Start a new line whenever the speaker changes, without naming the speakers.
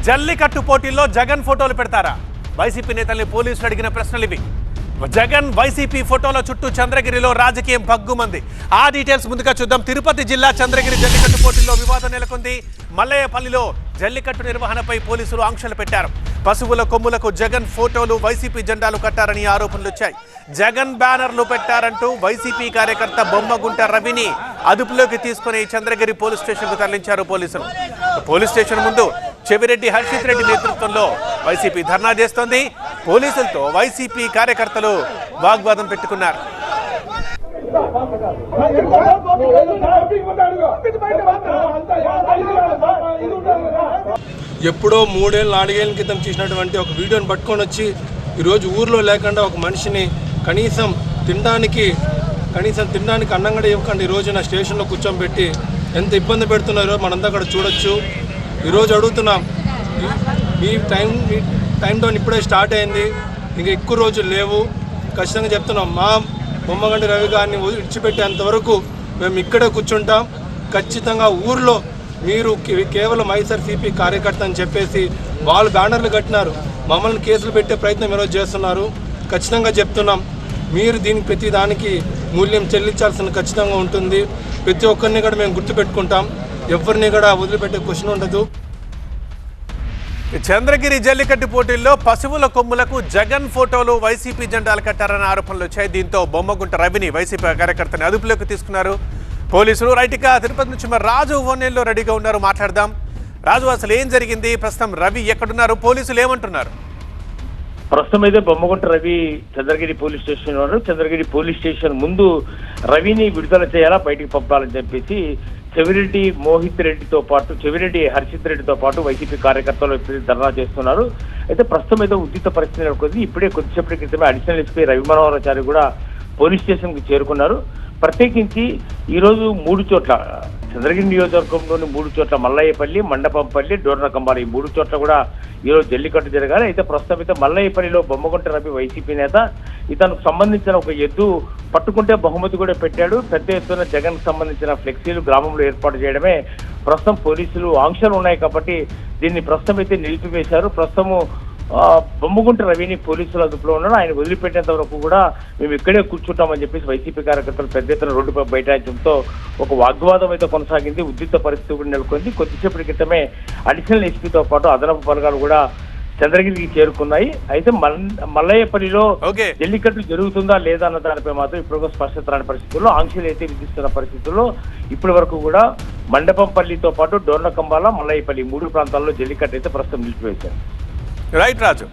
జల్లికట్టు పోటీల్లో జగన్ ఫోటోలు పెడతారా? వైసీపీ నేతల్ని పోలీసులు అడిగిన ప్రశ్నలు ఇవి. జగన్ వైసీపీ ఫోటోల చుట్టూ చంద్రగిరిలో రాజకీయం భగ్గుమంది. ఆ డీటెయిల్స్ ముందుగా చూద్దాం. తిరుపతి జిల్లా చంద్రగిరి జల్లికట్టు పోటీల్లో వివాదం నెలకొంది. మల్లయ్యపల్లిలో జల్లికట్టు నిర్వహణపై పోలీసులు ఆంక్షలు పెట్టారు. పశువుల కొమ్ములకు జగన్ ఫోటోలు, వైసీపీ జెండాలు కట్టారని ఆరోపణలు వచ్చాయి. జగన్ బ్యానర్లు పెట్టారంటూ వైసీపీ కార్యకర్త బొమ్మగుంట రవిని అదుపులోకి తీసుకుని చంద్రగిరి పోలీస్ స్టేషన్కు తరలించారు పోలీసులు. పోలీస్ స్టేషన్ ముందు చెవిరెడ్డి హర్షిత్ రెడ్డి నేతృత్వంలో వైసీపీ ధర్నా చేస్తోంది. పోలీసులతో వైసీపీ కార్యకర్తలు వాగ్వాదం పెట్టుకున్నారు.
ఎప్పుడో 3-4 క్రితం చేసినటువంటి ఒక వీడియోని పట్టుకొని వచ్చి ఈరోజు ఊర్లో లేకుండా ఒక మనిషిని కనీసం తినడానికి అన్నం కూడా ఇవ్వకుండా ఈరోజు నా స్టేషన్లో కూర్చోబెట్టి ఎంత ఇబ్బంది పెడుతున్నారో మనంతా అక్కడ చూడొచ్చు. ఈరోజు అడుగుతున్నాం, మీ టైం డౌన్ ఇప్పుడే స్టార్ట్ అయింది, ఇంకా ఎక్కువ రోజులు లేవు. ఖచ్చితంగా చెప్తున్నాం, మా బొమ్మగంటి రవి గారిని విడిచిపెట్టేంతవరకు మేము ఇక్కడే కూర్చుంటాం. ఖచ్చితంగా ఊర్లో మీరు కేవలం వైఎస్ఆర్సీపీ కార్యకర్త అని చెప్పేసి వాళ్ళు బ్యానర్లు కట్టినారు, మమ్మల్ని కేసులు పెట్టే ప్రయత్నం ఈరోజు చేస్తున్నారు. ఖచ్చితంగా చెప్తున్నాం, మీరు దీనికి ప్రతి దానికి మూల్యం చెల్లించాల్సిన ఖచ్చితంగా ఉంటుంది. ప్రతి ఒక్కరిని కూడా మేము గుర్తుపెట్టుకుంటాం, ఎవరిని కూడా వదిలిపెట్టే క్వశ్చన్ ఉండదు.
చంద్రగిరి జల్లికట్టు పోటీల్లో పశువుల కొమ్ములకు జగన్ ఫోటోలు, వైసీపీ జెండాలు కట్టారన్న ఆరోపణలు వచ్చాయి. దీంతో బొమ్మగుంట రవిని, వైసీపీ కార్యకర్తని అదుపులోకి తీసుకున్నారు పోలీసులు. రైట్గా తిరుపతి నుంచి మరి రాజు ఓన్లైన్లో రెడీగా ఉన్నారు, మాట్లాడదాం. రాజు, అసలు ఏం జరిగింది? ప్రస్తుతం రవి ఎక్కడున్నారు? పోలీసులు ఏమంటున్నారు?
ప్రస్తుతం అయితే బొమ్మగుంట రవి చంద్రగిరి పోలీస్ స్టేషన్ ఉన్నారు. చంద్రగిరి పోలీస్ స్టేషన్ ముందు రవిని విడుదల చేయాలా, బయటికి పంపాలని చెప్పేసి చెవిరెడ్డి హర్షిత్ రెడ్డితో పాటు వైసీపీ కార్యకర్తలు ధర్నా చేస్తున్నారు. అయితే ప్రస్తుతం అయితే ఉద్రిక్త పరిస్థితి నెలకొంది. ఇప్పుడే కొద్దిసేపటి క్రితమే అడిషనల్ ఎస్పీ రవి మనోహరాచారి కూడా పోలీస్ స్టేషన్ కు చేరుకున్నారు. ప్రత్యేకించి ఈరోజు 3 చోట్ల చంద్రగిరి నియోజకవర్గంలోని 3 చోట్ల మల్లయ్యపల్లి, మండపంపల్లి, డోర్నకంబాల ఈ 3 చోట్ల కూడా ఈరోజు జల్లికట్టు జరగాలి. అయితే ప్రస్తుతం అయితే మల్లయ్యపల్లిలో బొమ్మగుంట రవి వైసీపీ నేత ఇతనికి సంబంధించిన ఒక ఎద్దు పట్టుకుంటే బహుమతి కూడా పెట్టాడు. పెద్ద ఎత్తున జగన్ కు సంబంధించిన ఫ్లెక్సీలు గ్రామంలో ఏర్పాటు చేయడమే ప్రస్తుతం పోలీసులు ఆంక్షలు ఉన్నాయి కాబట్టి దీన్ని ప్రస్తుతం అయితే నిలిపివేశారు. ప్రస్తుతము బొమ్మగుంట రవిని పోలీసుల అదుపులో ఉన్నాడు. ఆయన వదిలిపెట్టేంత వరకు కూడా మేము ఇక్కడే కూర్చుంటామని చెప్పేసి వైసీపీ కార్యకర్తలు పెద్ద ఎత్తున రోడ్డుపై బైఠాయించడంతో ఒక వాగ్వాదం అయితే కొనసాగింది. ఉద్రిక్త పరిస్థితి కూడా నెలకొంది. కొద్దిసేపటి క్రితమే అడిషనల్ ఎస్పీతో పాటు అదనపు బలగాలు కూడా చంద్రగిరికి చేరుకున్నాయి. అయితే మల్లయ్యపల్లిలో జల్లికట్టు జరుగుతుందా లేదా అన్న దానిపై మాత్రం ఇప్పుడు స్పష్టత రాని పరిస్థితుల్లో ఆంక్షలు అయితే విధిస్తున్న పరిస్థితుల్లో ఇప్పటి వరకు కూడా మండపంపల్లితో పాటు డోర్నకంబాల, మల్లయ్యపల్లి 3 ప్రాంతాల్లో జల్లికట్టు అయితే ప్రస్తుతం నిలిపివేశారు.
రైట్ రాజు.